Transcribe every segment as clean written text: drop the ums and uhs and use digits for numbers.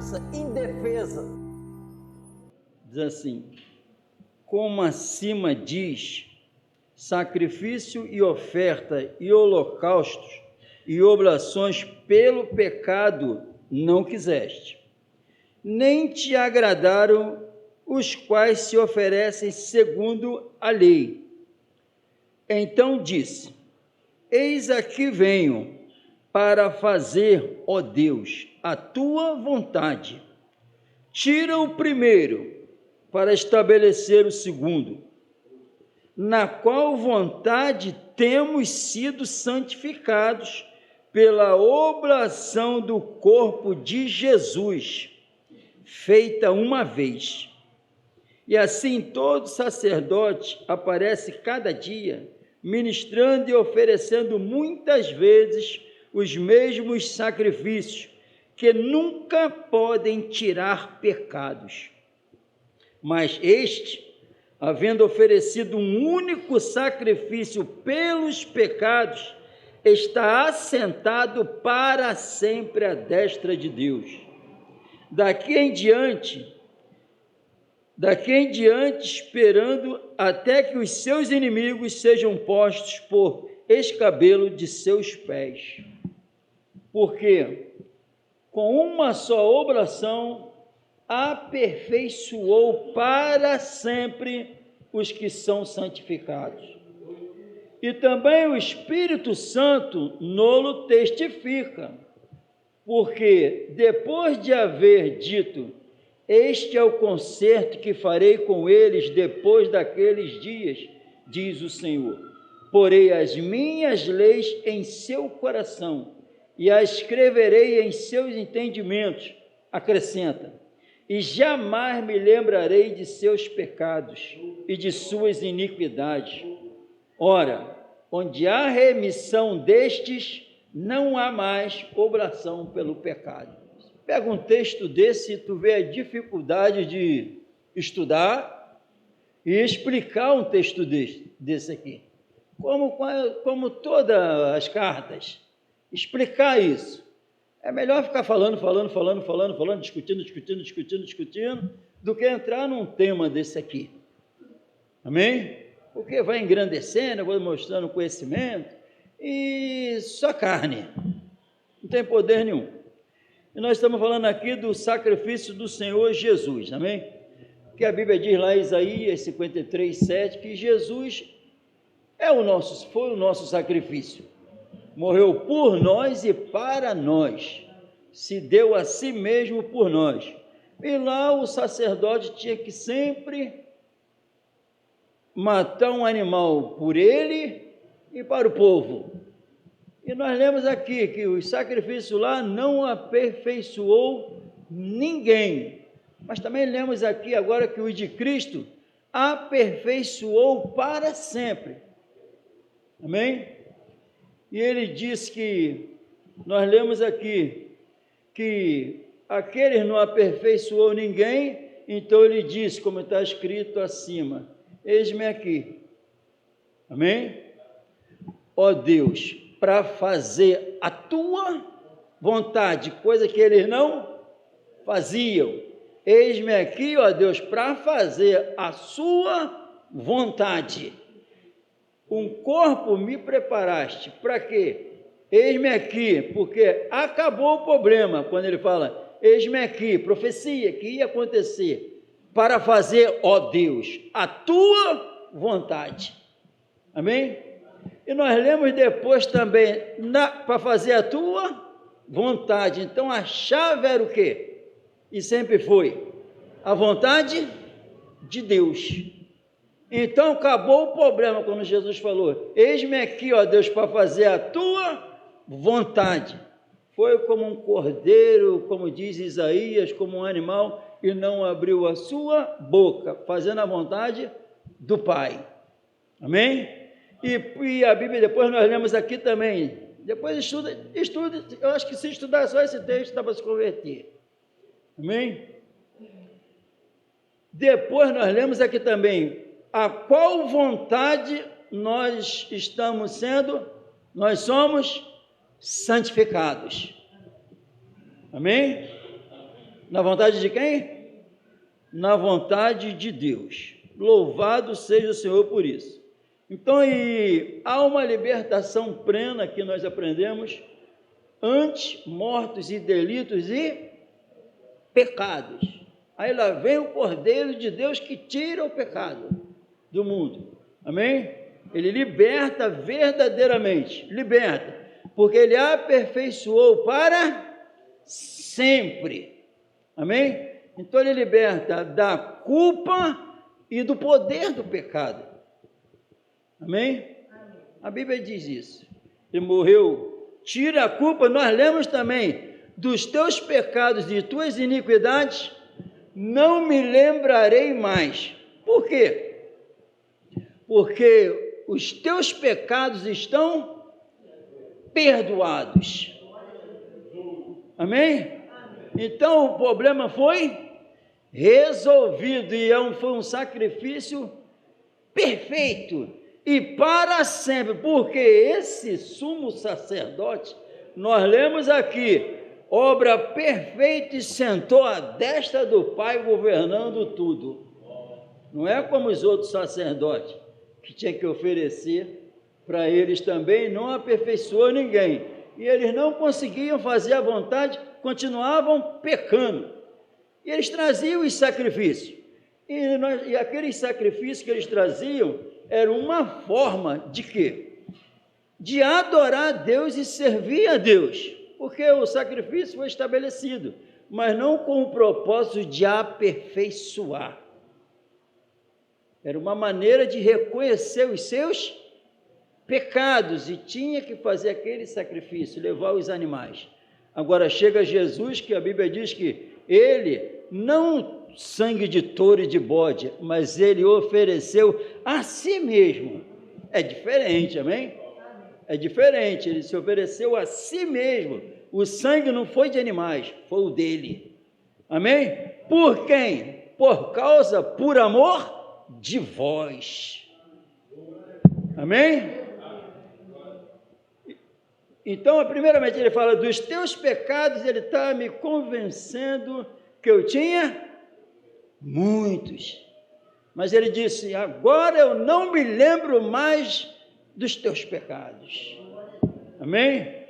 criança indefesa. Diz assim: como acima diz, sacrifício e oferta e holocaustos e oblações pelo pecado não quiseste, nem te agradaram os quais se oferecem segundo a lei. Então disse: eis aqui venho para fazer, ó Deus, a tua vontade. Tira o primeiro para estabelecer o segundo, na qual vontade temos sido santificados pela oblação do corpo de Jesus, feita uma vez. E assim todo sacerdote aparece cada dia, ministrando e oferecendo muitas vezes os mesmos sacrifícios, que nunca podem tirar pecados. Mas este, havendo oferecido um único sacrifício pelos pecados, está assentado para sempre à destra de Deus. Daqui em diante, esperando até que os seus inimigos sejam postos por escabelo de seus pés. Porque com uma só oblação aperfeiçoou para sempre os que são santificados. E também o Espírito Santo nolo testifica, porque depois de haver dito: este é o concerto que farei com eles depois daqueles dias, diz o Senhor, porei as minhas leis em seu coração e as escreverei em seus entendimentos, acrescenta, e jamais me lembrarei de seus pecados e de suas iniquidades. Ora, onde há remissão destes, não há mais oblação pelo pecado. Pega um texto desse e tu vê a dificuldade de estudar e explicar um texto desse aqui. Como todas as cartas, explicar isso. É melhor ficar falando, discutindo, do que entrar num tema desse aqui. Amém? Porque vai engrandecendo, vai mostrando conhecimento, e só carne, não tem poder nenhum. E nós estamos falando aqui do sacrifício do Senhor Jesus, amém? Que a Bíblia diz lá em Isaías 53:7, que Jesus foi o nosso sacrifício, morreu por nós e para nós, se deu a si mesmo por nós. E lá o sacerdote tinha que sempre matar um animal por ele e para o povo. E nós lemos aqui que o sacrifício lá não aperfeiçoou ninguém, mas também lemos aqui agora que o de Cristo aperfeiçoou para sempre. Amém? E ele diz que, nós lemos aqui, que aquele não aperfeiçoou ninguém, então ele diz, como está escrito acima, eis-me aqui. Amém? Ó Deus, para fazer a tua vontade, coisa que eles não faziam. Eis-me aqui, ó Deus, para fazer a sua vontade. Um corpo me preparaste, para quê? Eis-me aqui, porque acabou o problema, quando ele fala, eis-me aqui, profecia que ia acontecer, para fazer, ó Deus, a tua vontade. Amém? E nós lemos depois também, para fazer a tua vontade. Então a chave era o quê? E sempre foi a vontade de Deus. Então acabou o problema quando Jesus falou, eis-me aqui, ó Deus, para fazer a tua vontade. Foi como um cordeiro, como diz Isaías, como um animal, e não abriu a sua boca, fazendo a vontade do Pai. Amém? E a Bíblia, depois nós lemos aqui também, depois estuda, eu acho que se estudar só esse texto dá para se converter. Amém? Depois nós lemos aqui também, a qual vontade nós estamos sendo, nós somos santificados. Amém? Na vontade de quem? Na vontade de Deus. Louvado seja o Senhor por isso. Então, há uma libertação plena que nós aprendemos antes, mortos e delitos e pecados. Aí lá vem o Cordeiro de Deus que tira o pecado do mundo. Amém? Ele liberta verdadeiramente, liberta, porque ele aperfeiçoou para sempre. Amém? Então ele liberta da culpa e do poder do pecado. Amém? A Bíblia diz isso. Ele morreu, tira a culpa. Nós lemos também: dos teus pecados e tuas iniquidades não me lembrarei mais. Por quê? Porque os teus pecados estão perdoados. Amém? Então o problema foi resolvido e foi um sacrifício perfeito e para sempre, porque esse sumo sacerdote, nós lemos aqui, obra perfeita e sentou à destra do Pai governando tudo. Não é como os outros sacerdotes que tinha que oferecer para eles também, não aperfeiçoou ninguém. E eles não conseguiam fazer a vontade, continuavam pecando. E eles traziam os sacrifícios. E aqueles sacrifícios que eles traziam eram uma forma de quê? De adorar a Deus e servir a Deus. Porque o sacrifício foi estabelecido, mas não com o propósito de aperfeiçoar. Era uma maneira de reconhecer os seus pecados e tinha que fazer aquele sacrifício, levar os animais. Agora chega Jesus, que a Bíblia diz que ele, não sangue de touro e de bode, mas ele ofereceu a si mesmo. É diferente, amém? É diferente, ele se ofereceu a si mesmo. O sangue não foi de animais, foi o dele. Amém? Por quem? Por amor de vós. Amém? Então, primeiramente, ele fala dos teus pecados, ele está me convencendo que eu tinha muitos. Mas ele disse: agora eu não me lembro mais dos teus pecados. Amém?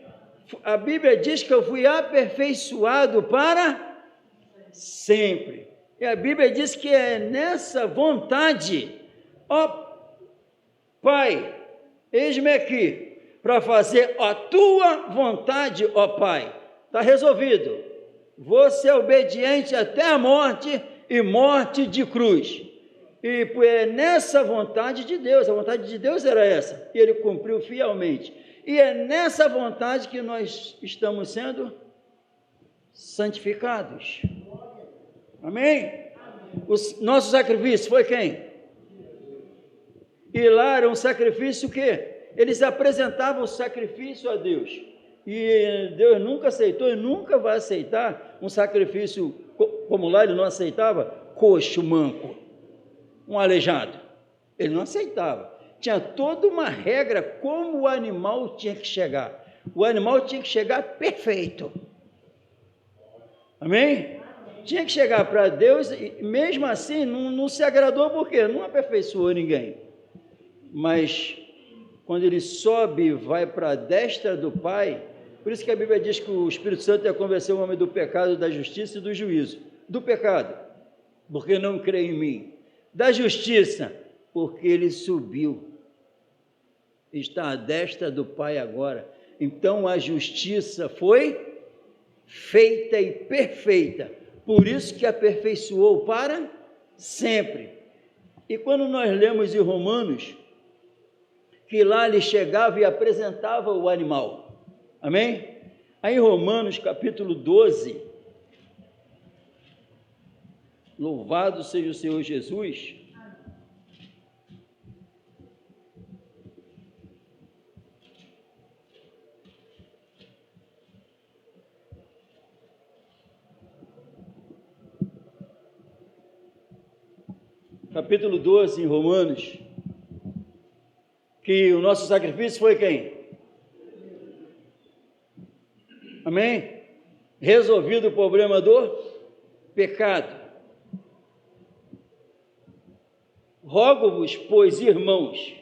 A Bíblia diz que eu fui aperfeiçoado para sempre. E a Bíblia diz que é nessa vontade, ó Pai, eis-me aqui, para fazer a tua vontade, ó Pai. Está resolvido. Vou ser obediente até a morte e morte de cruz. E é nessa vontade de Deus, a vontade de Deus era essa, e ele cumpriu fielmente. E é nessa vontade que nós estamos sendo santificados. Amém? O nosso sacrifício foi quem? E lá era um sacrifício que eles apresentavam o sacrifício a Deus. E Deus nunca aceitou e nunca vai aceitar um sacrifício como lá ele não aceitava, coxo, manco, um aleijado. Ele não aceitava. Tinha toda uma regra como o animal tinha que chegar. O animal tinha que chegar perfeito. Amém? Tinha que chegar para Deus e mesmo assim não se agradou, porque não aperfeiçoou ninguém. Mas quando ele sobe e vai para a destra do Pai, por isso que a Bíblia diz que o Espírito Santo ia convencer o homem do pecado, da justiça e do juízo. Do pecado, porque não crê em mim. Da justiça, porque ele subiu. Está à destra do Pai agora. Então a justiça foi feita e perfeita. Por isso que aperfeiçoou para sempre. E quando nós lemos em Romanos, que lá ele chegava e apresentava o animal. Amém? Aí em Romanos capítulo 12, louvado seja o Senhor Jesus. Capítulo 12 em Romanos, que o nosso sacrifício foi quem? Amém? Resolvido o problema do pecado. Rogo-vos, pois, irmãos,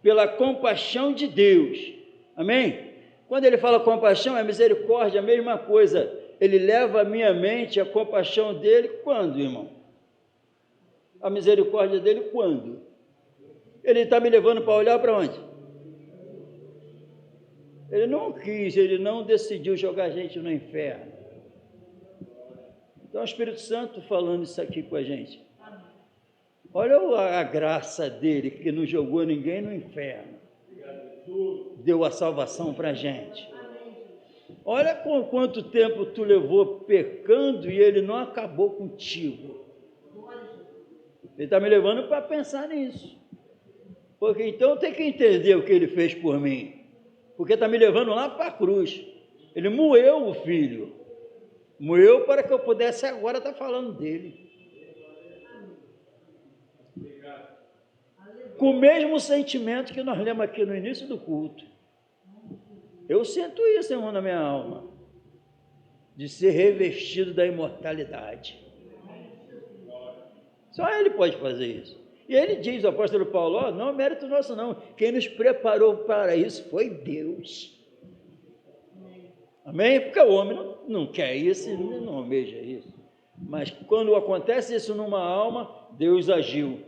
pela compaixão de Deus. Amém? Quando ele fala compaixão, é misericórdia, a mesma coisa. Ele leva a minha mente a compaixão dele quando, irmão? A misericórdia dele quando? Ele está me levando para olhar para onde? Ele não quis, ele não decidiu jogar a gente no inferno. Então o Espírito Santo falando isso aqui com a gente. Olha a graça dele, que não jogou ninguém no inferno. Deu a salvação para a gente. Olha com quanto tempo tu levou pecando e ele não acabou contigo. Ele está me levando para pensar nisso. Porque então tem que entender o que ele fez por mim. Porque está me levando lá para a cruz. Ele moeu o filho. Moeu para que eu pudesse agora estar falando dele. Com o mesmo sentimento que nós lemos aqui no início do culto. Eu sinto isso, irmão, na minha alma. De ser revestido da imortalidade. Só ele pode fazer isso. E ele diz, o apóstolo Paulo, não é mérito nosso não, quem nos preparou para isso foi Deus. Amém? Porque o homem não quer isso, não almeja isso. Mas quando acontece isso numa alma, Deus agiu.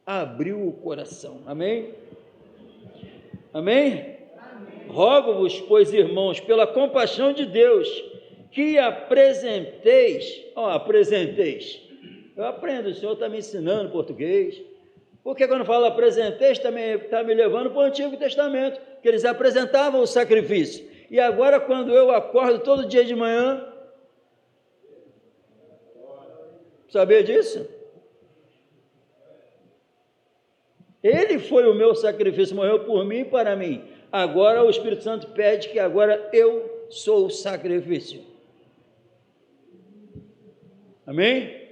Abriu o coração. Amém? Amém? Rogo-vos, pois, irmãos, pela compaixão de Deus, que apresenteis. Eu aprendo, o Senhor está me ensinando português. Porque quando fala apresenteis, também está me levando para o Antigo Testamento, que eles apresentavam o sacrifício. E agora, quando eu acordo todo dia de manhã, sabia disso? Ele foi o meu sacrifício, morreu por mim e para mim. Agora o Espírito Santo pede que agora eu sou o sacrifício. Amém?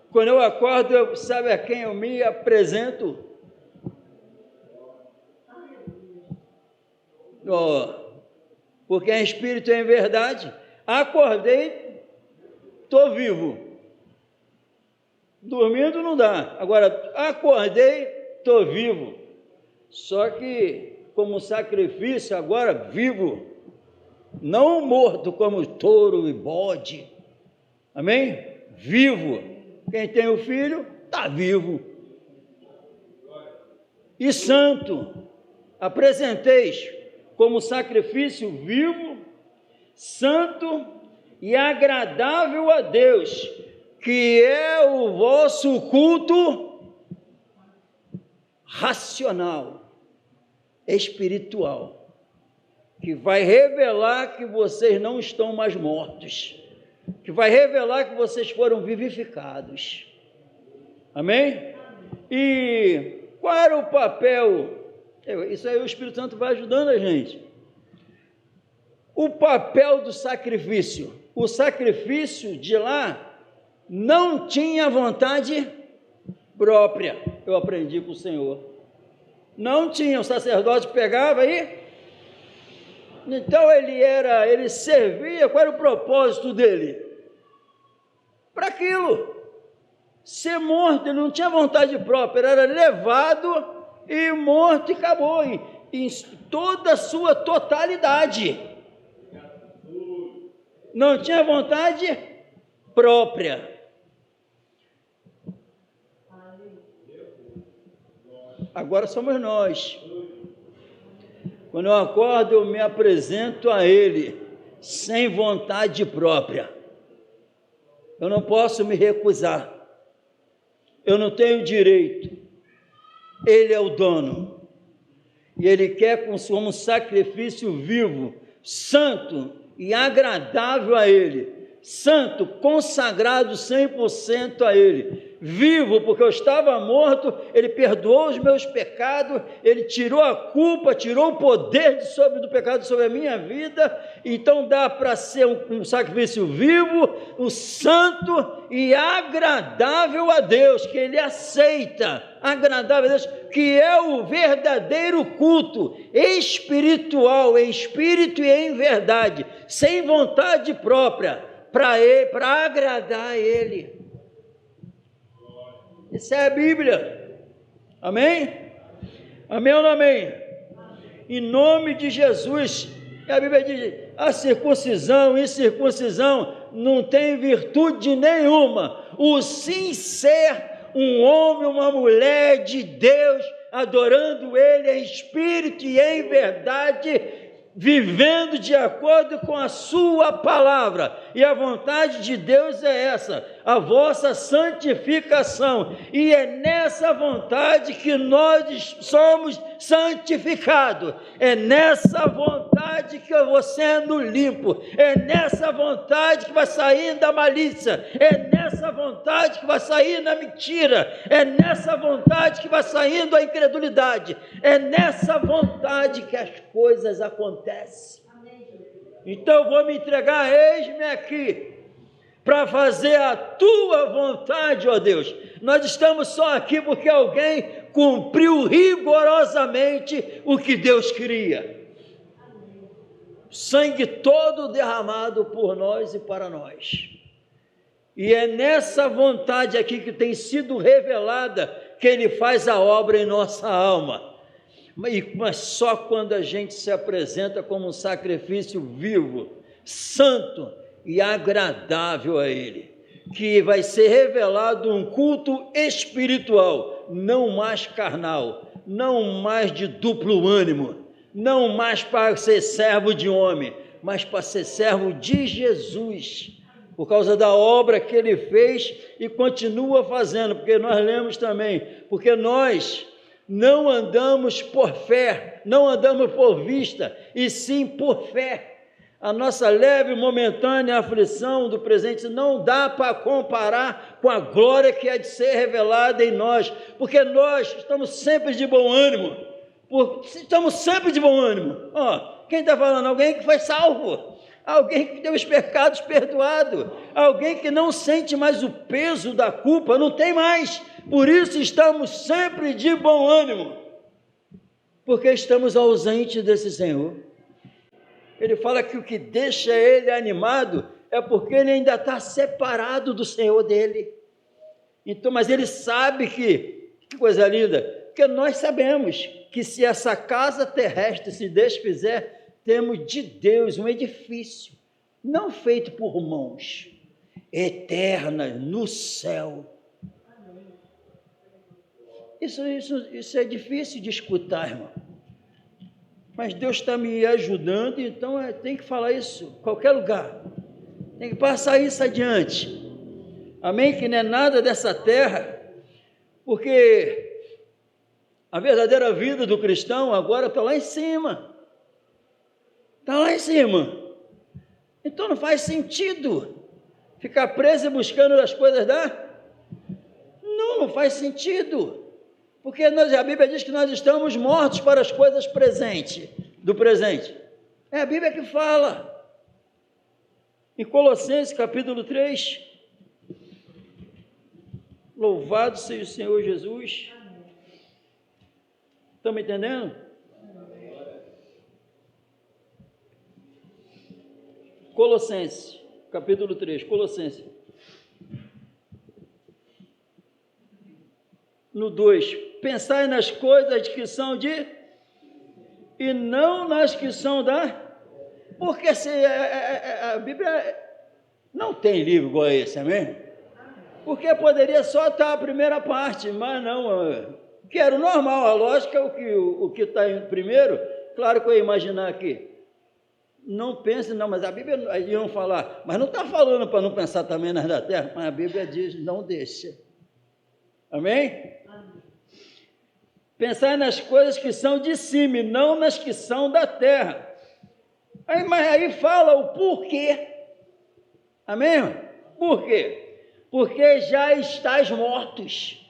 Quando eu acordo, sabe a quem eu me apresento? Porque em espírito e em verdade. Acordei, estou vivo. Dormindo não dá. Agora, acordei, estou vivo. Só que, como sacrifício, agora vivo. Não morto como touro e bode. Amém? Vivo. Quem tem o filho, está vivo. E santo, apresenteis como sacrifício vivo, santo e agradável a Deus, que é o vosso culto racional, espiritual, que vai revelar que vocês não estão mais mortos, que vai revelar que vocês foram vivificados. Amém? E qual era o papel? Isso aí o Espírito Santo vai ajudando a gente. O papel do sacrifício. O sacrifício de lá não tinha vontade própria. Eu aprendi com o Senhor. Não tinha, o sacerdote pegava aí. Então ele servia, qual era o propósito dele? Para aquilo, ser morto, ele não tinha vontade própria, ele era levado e morto e acabou, em toda a sua totalidade, não tinha vontade própria. Agora somos nós. Quando eu acordo, eu me apresento a Ele, sem vontade própria. Eu não posso me recusar. Eu não tenho direito. Ele é o dono. E Ele quer como um sacrifício vivo, santo e agradável a Ele. Santo, consagrado 100% a Ele, vivo, porque eu estava morto, Ele perdoou os meus pecados, Ele tirou a culpa, tirou o poder do pecado sobre a minha vida, então dá para ser um sacrifício vivo, um santo e agradável a Deus, que Ele aceita, agradável a Deus, que é o verdadeiro culto espiritual, em espírito e em verdade, sem vontade própria. para agradar a Ele. Isso é a Bíblia. Amém? Amém ou não amém? Em nome de Jesus. A Bíblia diz: a circuncisão e incircuncisão não tem virtude nenhuma. O sim ser um homem, uma mulher de Deus, adorando Ele em espírito e em verdade, vivendo de acordo com a sua palavra. E a vontade de Deus é essa, a vossa santificação, e é nessa vontade que nós somos santificados, é nessa vontade que eu vou sendo limpo, é nessa vontade que vai sair da malícia, é nessa vontade que vai sair da mentira, é nessa vontade que vai saindo a incredulidade, é nessa vontade que as coisas acontecem. Então eu vou me entregar, eis-me aqui, para fazer a tua vontade, ó Deus. Nós estamos só aqui porque alguém cumpriu rigorosamente o que Deus queria. Sangue todo derramado por nós e para nós. E é nessa vontade aqui que tem sido revelada que Ele faz a obra em nossa alma. Mas só quando a gente se apresenta como um sacrifício vivo, santo e agradável a Ele, que vai ser revelado um culto espiritual, não mais carnal, não mais de duplo ânimo, não mais para ser servo de homem, mas para ser servo de Jesus, por causa da obra que Ele fez e continua fazendo, porque nós lemos também, porque nós não andamos por fé, não andamos por vista, e sim por fé. A nossa leve e momentânea aflição do presente não dá para comparar com a glória que há de ser revelada em nós, porque nós estamos sempre de bom ânimo, estamos sempre de bom ânimo. Quem está falando? Alguém que foi salvo, alguém que teve os pecados perdoados, alguém que não sente mais o peso da culpa, não tem mais. Por isso estamos sempre de bom ânimo, porque estamos ausentes desse Senhor. Ele fala que o que deixa ele animado é porque ele ainda está separado do Senhor dele. Então, mas ele sabe que coisa linda, porque nós sabemos que se essa casa terrestre se desfizer, temos de Deus um edifício, não feito por mãos, eternas no céu. Isso é difícil de escutar, irmão. Mas Deus está me ajudando, então tem que falar isso em qualquer lugar. Tem que passar isso adiante. Amém? Que não é nada dessa terra, porque a verdadeira vida do cristão agora está lá em cima. Está lá em cima. Então não faz sentido ficar preso e buscando as coisas não faz sentido. Porque a Bíblia diz que nós estamos mortos para as coisas do presente. É a Bíblia que fala. Em Colossenses capítulo 3, louvado seja o Senhor Jesus. Estão me entendendo? Colossenses, capítulo 3, Colossenses. No 2, pensai nas coisas que são e não nas que são porque a Bíblia não tem livro igual a esse, amém? Porque poderia só estar a primeira parte, mas não, que era o normal, a lógica, o que está em primeiro, claro que eu ia imaginar aqui, não pense, não, mas a Bíblia, iam falar, mas não está falando para não pensar também nas da terra, mas a Bíblia diz, não deixa, amém? Pensar nas coisas que são de cima e não nas que são da terra. Mas aí fala o porquê. Amém? Por quê? Porque já estáis mortos.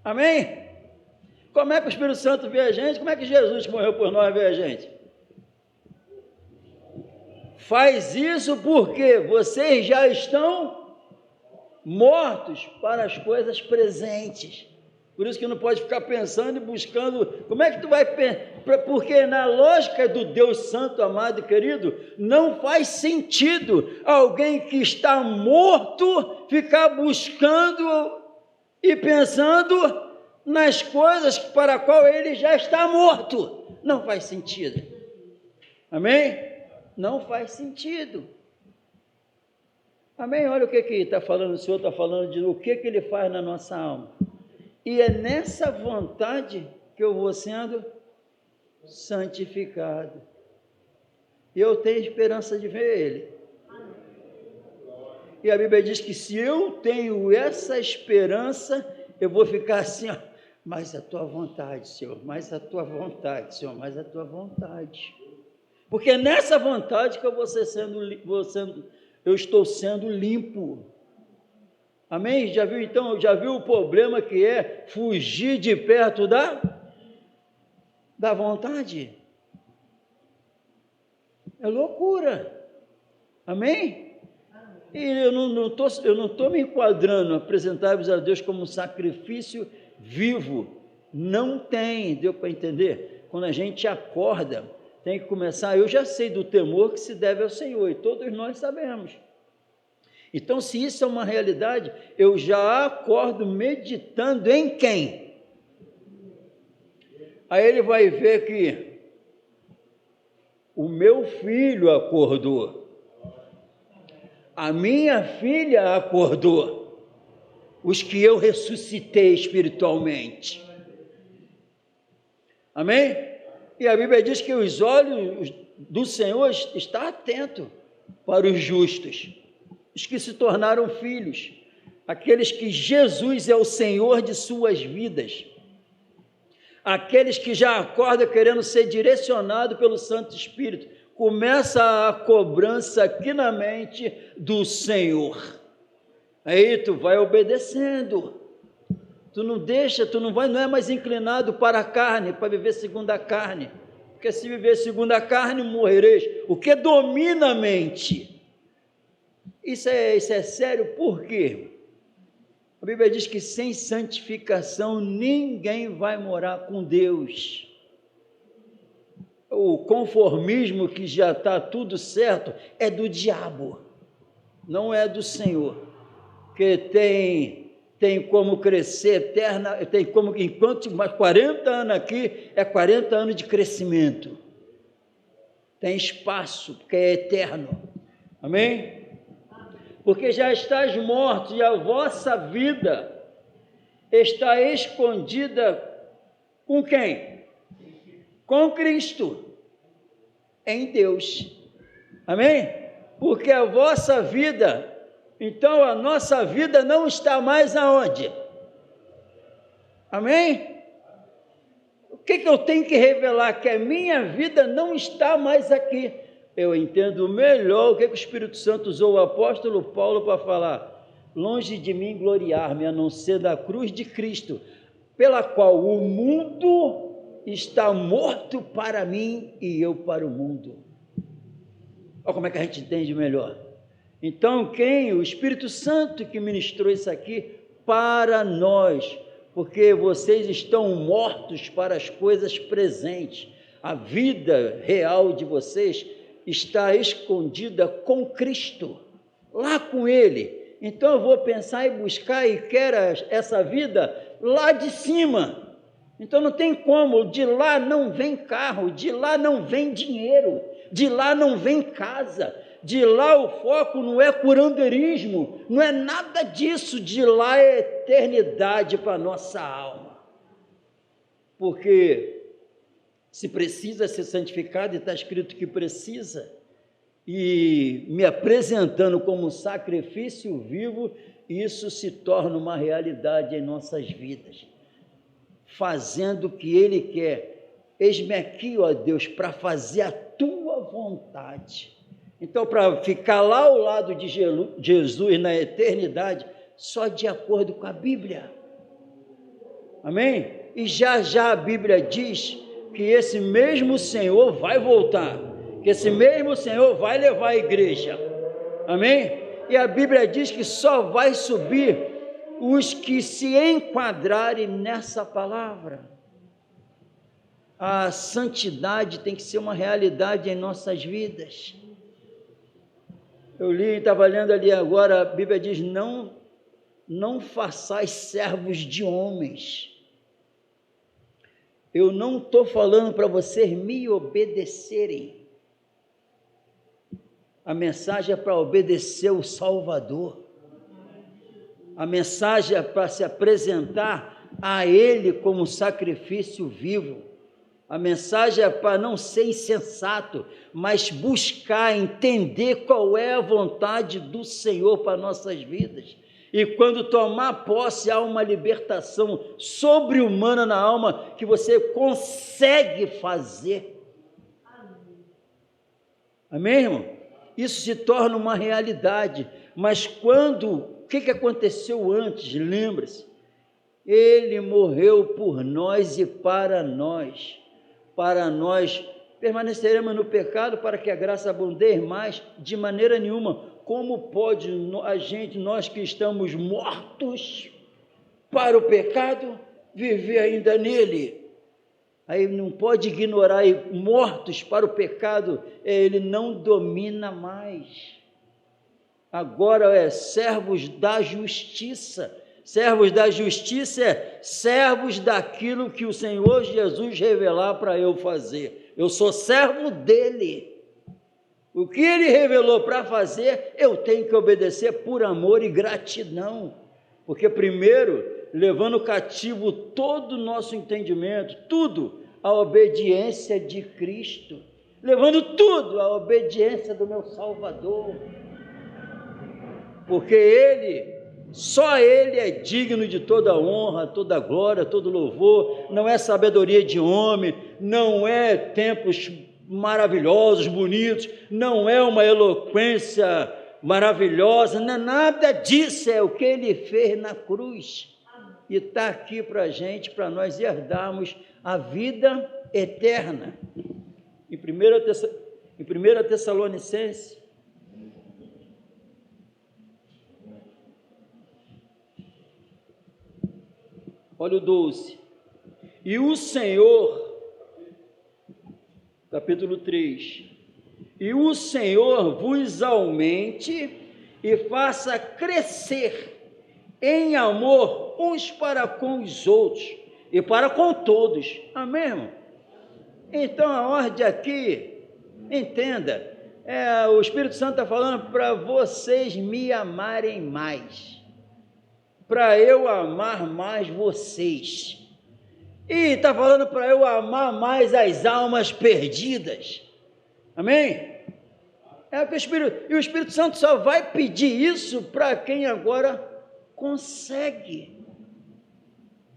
Amém? Como é que o Espírito Santo vê a gente? Como é que Jesus que morreu por nós vê a gente? Faz isso porque vocês já estão mortos para as coisas presentes. Por isso que não pode ficar pensando e buscando, como é que tu vai pensar? Porque na lógica do Deus Santo, amado e querido, não faz sentido alguém que está morto ficar buscando e pensando nas coisas para as quais ele já está morto. Não faz sentido. Amém? Não faz sentido. Amém? Olha o que está falando, o Senhor está falando de o que ele faz na nossa alma. E é nessa vontade que eu vou sendo santificado. E eu tenho esperança de ver Ele. E a Bíblia diz que se eu tenho essa esperança, eu vou ficar assim, ó, mas a tua vontade, Senhor, mais a tua vontade, Senhor, mais a tua vontade. Porque é nessa vontade que eu estou sendo limpo. Amém? Já viu então, já viu o problema que é fugir de perto da vontade? É loucura. Amém? E eu não estou me enquadrando, apresentar-vos a Deus como um sacrifício vivo. Não tem, deu para entender? Quando a gente acorda, tem que começar, eu já sei do temor que se deve ao Senhor, e todos nós sabemos. Então, se isso é uma realidade, eu já acordo meditando em quem? Aí ele vai ver que o meu filho acordou, a minha filha acordou, os que eu ressuscitei espiritualmente. Amém? E a Bíblia diz que os olhos do Senhor estão atentos para os justos, os que se tornaram filhos, aqueles que Jesus é o Senhor de suas vidas, aqueles que já acordam querendo ser direcionado pelo Santo Espírito. Começa a cobrança aqui na mente do Senhor. Aí tu vai obedecendo. Tu não deixa, não é mais inclinado para a carne, para viver segundo a carne. Porque se viver segundo a carne, morrereis. O que domina a mente? Isso é sério, por quê? A Bíblia diz que sem santificação ninguém vai morar com Deus. O conformismo que já está tudo certo é do diabo, não é do Senhor, que tem como crescer eterna, tem como, enquanto mais 40 anos aqui, é 40 anos de crescimento, tem espaço, porque é eterno, amém? Porque já estás morto e a vossa vida está escondida com quem? Com Cristo, em Deus, amém? Porque a vossa vida, então a nossa vida não está mais aonde? Amém? O que eu tenho que revelar? Que a minha vida não está mais aqui. Eu entendo melhor o que o Espírito Santo usou o apóstolo Paulo para falar: longe de mim gloriar-me, a não ser da cruz de Cristo, pela qual o mundo está morto para mim e eu para o mundo. Olha como é que a gente entende melhor. Então, o Espírito Santo que ministrou isso aqui para nós, porque vocês estão mortos para as coisas presentes, a vida real de vocês está escondida com Cristo, lá com Ele. Então eu vou pensar e buscar e quero essa vida lá de cima. Então não tem como, de lá não vem carro, de lá não vem dinheiro, de lá não vem casa, de lá o foco não é curandeirismo, não é nada disso, de lá é eternidade para a nossa alma. Porque se precisa ser santificado, e está escrito que precisa, e me apresentando como um sacrifício vivo, isso se torna uma realidade em nossas vidas, fazendo o que Ele quer. Eis-me aqui, ó Deus, para fazer a tua vontade. Então, para ficar lá ao lado de Jesus na eternidade, só de acordo com a Bíblia, amém? E já a Bíblia diz que esse mesmo Senhor vai voltar, que esse mesmo Senhor vai levar a igreja, amém? E a Bíblia diz que só vai subir os que se enquadrarem nessa palavra. A santidade tem que ser uma realidade em nossas vidas. Eu estava lendo ali agora, a Bíblia diz, não façais servos de homens. Eu não estou falando para vocês me obedecerem. A mensagem é para obedecer o Salvador. A mensagem é para se apresentar a Ele como sacrifício vivo. A mensagem é para não ser insensato, mas buscar entender qual é a vontade do Senhor para nossas vidas. E quando tomar posse, há uma libertação sobre-humana na alma que você consegue fazer. Amém, irmão? Isso se torna uma realidade. Mas o que aconteceu antes? Lembre-se, Ele morreu por nós e para nós. Para nós permaneceremos no pecado para que a graça abunde mais? De maneira nenhuma. Como pode nós que estamos mortos para o pecado, viver ainda nele? Aí não pode ignorar, mortos para o pecado, ele não domina mais. Agora é servos da justiça. Servos da justiça é servos daquilo que o Senhor Jesus revelar para eu fazer. Eu sou servo dele. O que ele revelou para fazer, eu tenho que obedecer por amor e gratidão. Porque primeiro, levando cativo todo o nosso entendimento, tudo, a obediência de Cristo. Levando tudo à obediência do meu Salvador. Porque só Ele é digno de toda honra, toda glória, todo louvor. Não é sabedoria de homem, não é tempos maravilhosos, bonitos, não é uma eloquência maravilhosa, não é nada disso, é o que Ele fez na cruz. E está aqui para a gente, para nós herdarmos a vida eterna. Em 1 Tessalonicenses, olha o 12. E o Senhor, capítulo 3, e o Senhor vos aumente e faça crescer em amor uns para com os outros e para com todos. Amém, irmão? Então a ordem aqui, entenda, o Espírito Santo está falando para vocês me amarem mais, para eu amar mais vocês. E está falando para eu amar mais as almas perdidas. Amém? O Espírito Santo só vai pedir isso para quem agora consegue.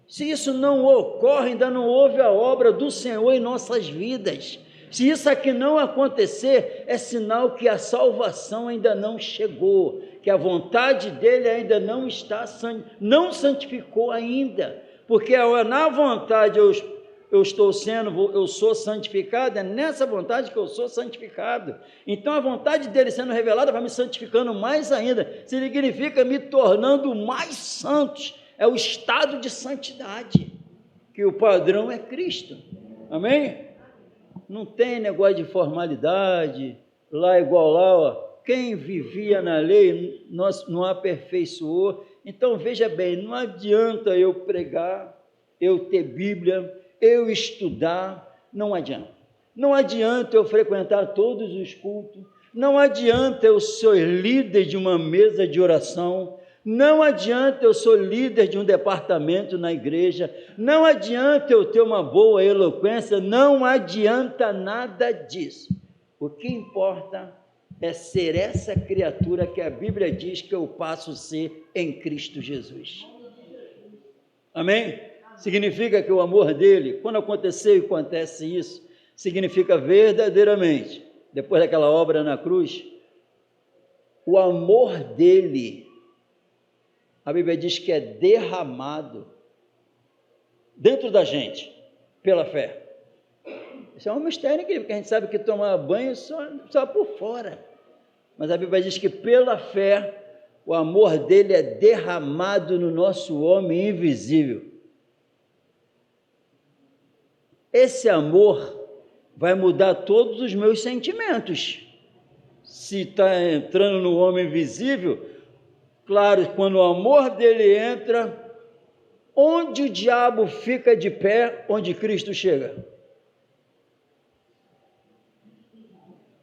Se isso não ocorre, ainda não houve a obra do Senhor em nossas vidas. Se isso aqui não acontecer, é sinal que a salvação ainda não chegou, que a vontade dele ainda não santificou ainda. Porque na vontade eu sou santificado, é nessa vontade que eu sou santificado. Então a vontade dele sendo revelada vai me santificando mais ainda, significa me tornando mais santos, é o estado de santidade, que o padrão é Cristo, amém? Não tem negócio de formalidade, lá igual lá, ó, quem vivia na lei não aperfeiçoou. Então veja bem, não adianta eu pregar, eu ter Bíblia, eu estudar, não adianta. Não adianta eu frequentar todos os cultos, não adianta eu ser líder de uma mesa de oração, não adianta eu ser líder de um departamento na igreja, não adianta eu ter uma boa eloquência, não adianta nada disso. O que importa é ser essa criatura que a Bíblia diz que eu passo a ser em Cristo Jesus. Amém? Significa que o amor dele, quando aconteceu e acontece isso, significa verdadeiramente, depois daquela obra na cruz, o amor dele, a Bíblia diz que é derramado dentro da gente, pela fé. Isso é um mistério incrível, porque a gente sabe que tomar banho só por fora. Mas a Bíblia diz que pela fé O amor dele é derramado no nosso homem invisível. Esse amor vai mudar todos os meus sentimentos. Se está entrando no homem invisível, claro, quando o amor dele entra, onde o diabo fica de pé, onde Cristo chega.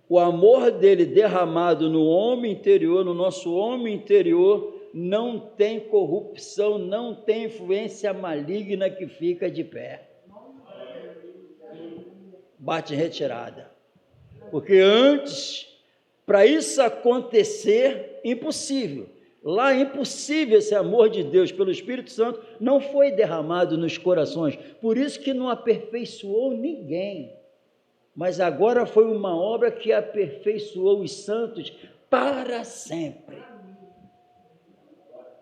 O amor dele derramado no homem interior, no nosso homem interior, não tem corrupção, não tem influência maligna que fica de pé. Bate em retirada. Porque antes, para isso acontecer, impossível. Lá é impossível esse amor de Deus pelo Espírito Santo não foi derramado nos corações. Por isso que não aperfeiçoou ninguém. Mas agora foi uma obra que aperfeiçoou os santos para sempre.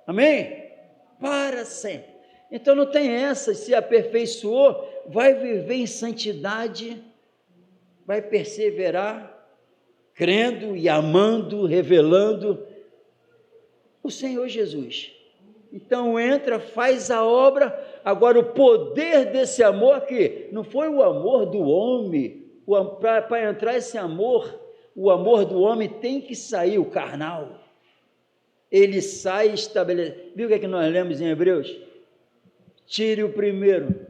Amém? Para sempre. Então não tem essa, se aperfeiçoou, vai viver em santidade, vai perseverar, crendo e amando, revelando o Senhor Jesus. Então entra, faz a obra. Agora o poder desse amor, que não foi o amor do homem, para entrar esse amor, o amor do homem tem que sair, o carnal. Ele sai estabelecido. Viu o que é que nós lemos em Hebreus? Tire o primeiro,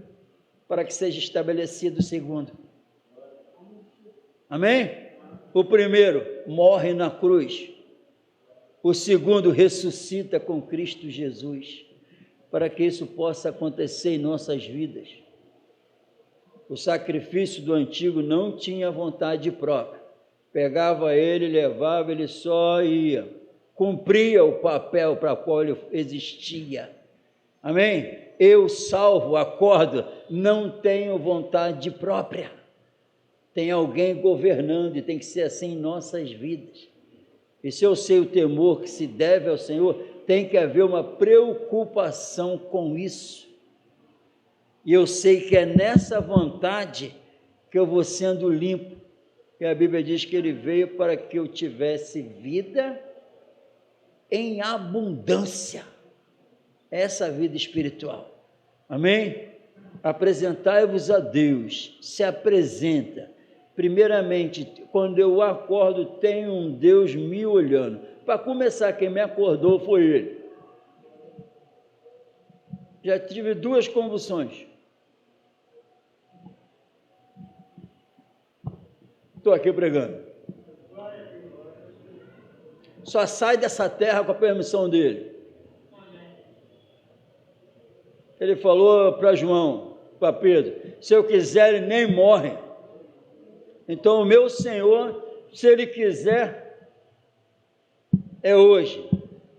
para que seja estabelecido o segundo. Amém? O primeiro morre na cruz. O segundo ressuscita com Cristo Jesus, para que isso possa acontecer em nossas vidas. O sacrifício do antigo não tinha vontade própria. Pegava ele, levava, ele só ia. Cumpria o papel para o qual ele existia. Amém? Eu salvo, acordo, não tenho vontade própria. Tem alguém governando e tem que ser assim em nossas vidas. E se eu sei o temor que se deve ao Senhor, tem que haver uma preocupação com isso. E eu sei que é nessa vontade que eu vou sendo limpo. E a Bíblia diz que ele veio para que eu tivesse vida em abundância. Essa vida espiritual. Amém? Apresentai-vos a Deus. Se apresenta. Primeiramente, quando eu acordo, tem um Deus me olhando. Para começar, quem me acordou foi Ele. Já tive 2 convulsões. Estou aqui pregando. Só sai dessa terra com a permissão dEle. Ele falou para João, para Pedro, se eu quiser, ele nem morre. Então, o meu Senhor, se Ele quiser, é hoje.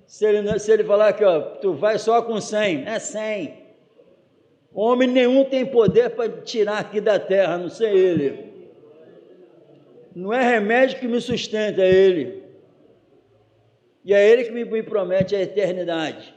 Se ele falar que tu vai só com 100, é 100. Homem nenhum tem poder para tirar aqui da terra, a não ser Ele. Não é remédio que me sustenta, é Ele. E é Ele que me promete a eternidade.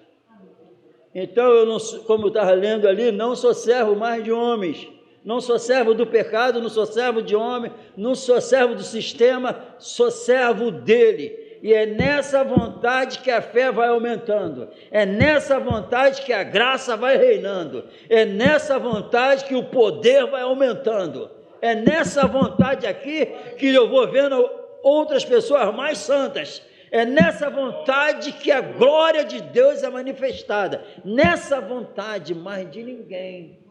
Então, eu não, como eu estava lendo ali, não sou servo mais de homens. Não sou servo do pecado, não sou servo de homem, não sou servo do sistema, sou servo dele. E é nessa vontade que a fé vai aumentando, é nessa vontade que a graça vai reinando, é nessa vontade que o poder vai aumentando, é nessa vontade aqui que eu vou vendo outras pessoas mais santas, é nessa vontade que a glória de Deus é manifestada, nessa vontade, mais de ninguém.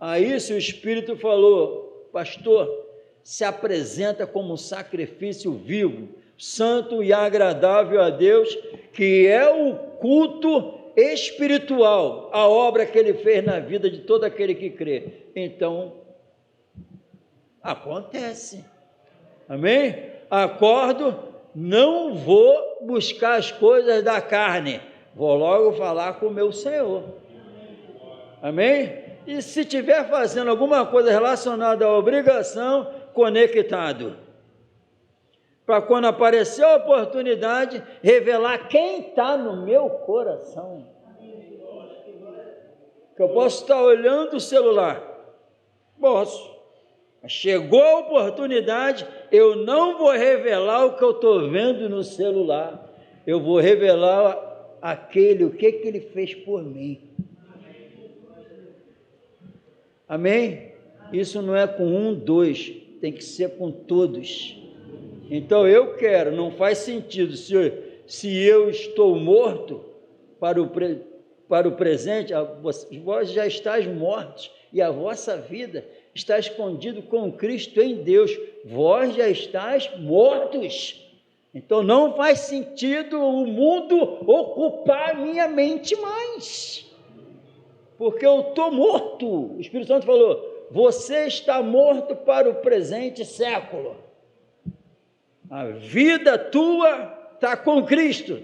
Aí se o Espírito falou, pastor, se apresenta como um sacrifício vivo, santo e agradável a Deus, que é o culto espiritual, a obra que Ele fez na vida de todo aquele que crê. Então, acontece. Amém? Acordo, não vou buscar as coisas da carne, vou logo falar com o meu Senhor. Amém? E se estiver fazendo alguma coisa relacionada à obrigação, conectado. Para quando aparecer a oportunidade, revelar quem está no meu coração. Que eu posso estar olhando o celular. Posso. Chegou a oportunidade, eu não vou revelar o que eu estou vendo no celular. eu vou revelar aquele, o que ele fez por mim. Amém? Isso não é com um, dois, tem que ser com todos. Então eu quero, não faz sentido, se eu estou morto para o presente, vós já estáis mortos e a vossa vida está escondida com Cristo em Deus, vós já estáis mortos. Então não faz sentido o mundo ocupar a minha mente mais, porque eu estou morto. O Espírito Santo falou, você está morto para o presente século, a vida tua está com Cristo.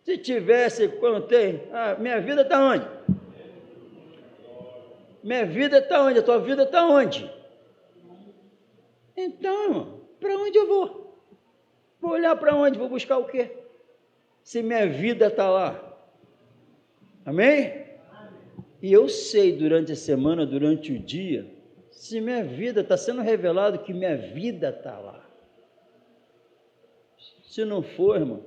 Se tivesse, quando tem, minha vida está onde? Minha vida está onde? A tua vida está onde? Então, para onde eu vou? Vou olhar para onde? Vou buscar o quê? Se minha vida está lá. Amém? E eu sei durante a semana, durante o dia, se minha vida está sendo revelado que minha vida está lá. Se não for, irmão,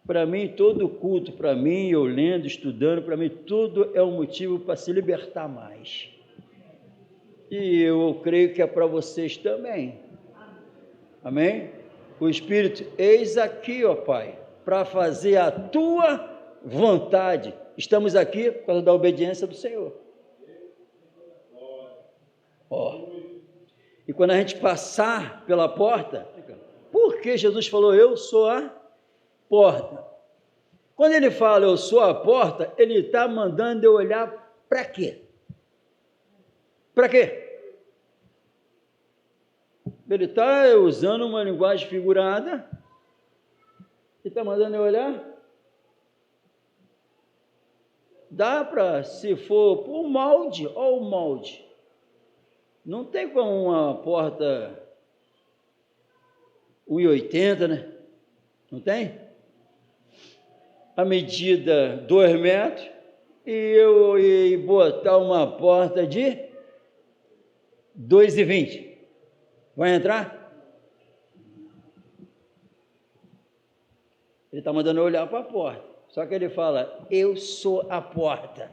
para mim, todo culto, para mim, eu lendo, estudando, para mim, tudo é um motivo para se libertar mais. E eu creio que é para vocês também. Amém? O Espírito, eis aqui, ó Pai, para fazer a tua vontade. Estamos aqui por causa da obediência do Senhor. E quando a gente passar pela porta, porque Jesus falou, eu sou a porta. Quando ele fala, eu sou a porta, ele está mandando eu olhar para quê? Para quê? Ele está usando uma linguagem figurada, ele está mandando eu olhar. Dá para, se for por molde, olha o molde. Não tem como uma porta 1,80, né? Não tem? A medida 2 metros, e eu ia botar uma porta de 2,20. Vai entrar? Ele está mandando eu olhar para a porta. Só que ele fala, eu sou a porta.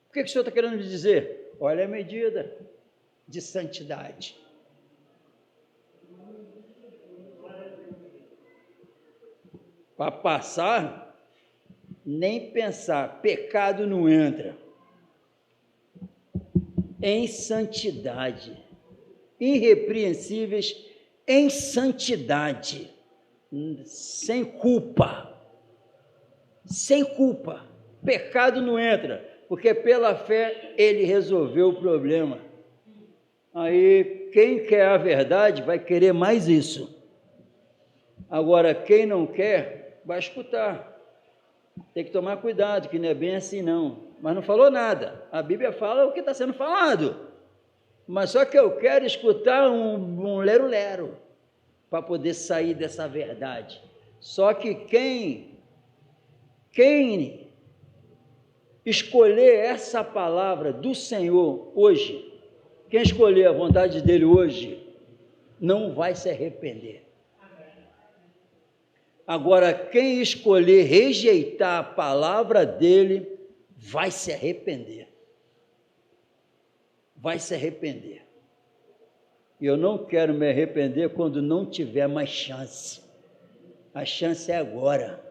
O que o Senhor está querendo dizer? Olha a medida de santidade. Para passar, nem pensar, pecado não entra. Em santidade, irrepreensíveis em santidade, sem culpa, pecado não entra, porque pela fé ele resolveu o problema. Aí quem quer a verdade vai querer mais isso. Agora quem não quer vai escutar. Tem que tomar cuidado, que não é bem assim não. Mas não falou nada. A Bíblia fala o que está sendo falado. Mas só que eu quero escutar um lero-lero para poder sair dessa verdade. Só que quem escolher essa palavra do Senhor hoje, quem escolher a vontade dele hoje, não vai se arrepender. Agora, quem escolher rejeitar a palavra dele, vai se arrepender. Vai se arrepender. E eu não quero me arrepender quando não tiver mais chance. A chance é agora.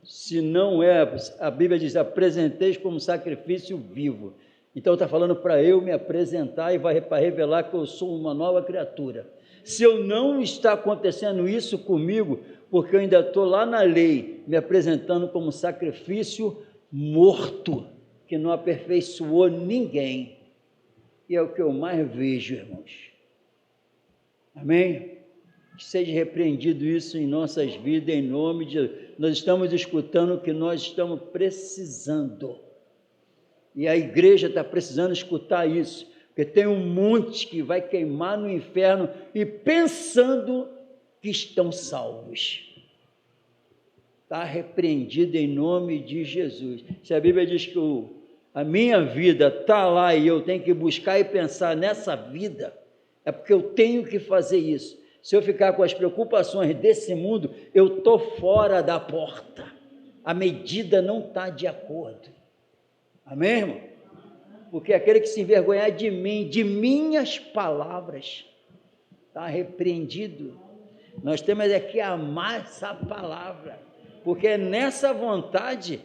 Se não é, a Bíblia diz, apresenteis como sacrifício vivo. Então está falando para eu me apresentar e vai para revelar que eu sou uma nova criatura. Se eu não está acontecendo isso comigo, porque eu ainda estou lá na lei, me apresentando como sacrifício morto, que não aperfeiçoou ninguém. E é o que eu mais vejo, irmãos. Amém? Que seja repreendido isso em nossas vidas, em nome de Jesus. Nós estamos escutando o que nós estamos precisando. E a igreja está precisando escutar isso, porque tem um monte que vai queimar no inferno e pensando que estão salvos. Está repreendido em nome de Jesus. Se a Bíblia diz que a minha vida está lá e eu tenho que buscar e pensar nessa vida, é porque eu tenho que fazer isso. Se eu ficar com as preocupações desse mundo, eu estou fora da porta. A medida não está de acordo. Amém, irmão? Porque aquele que se envergonhar de mim, de minhas palavras, está repreendido. Nós temos que amar essa palavra, porque é nessa vontade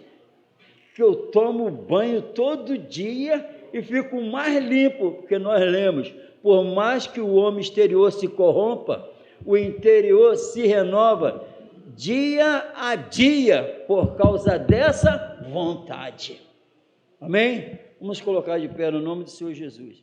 que eu tomo banho todo dia e fico mais limpo, porque nós lemos, por mais que o homem exterior se corrompa, o interior se renova dia a dia por causa dessa vontade. Amém? Vamos colocar de pé no nome do Senhor Jesus.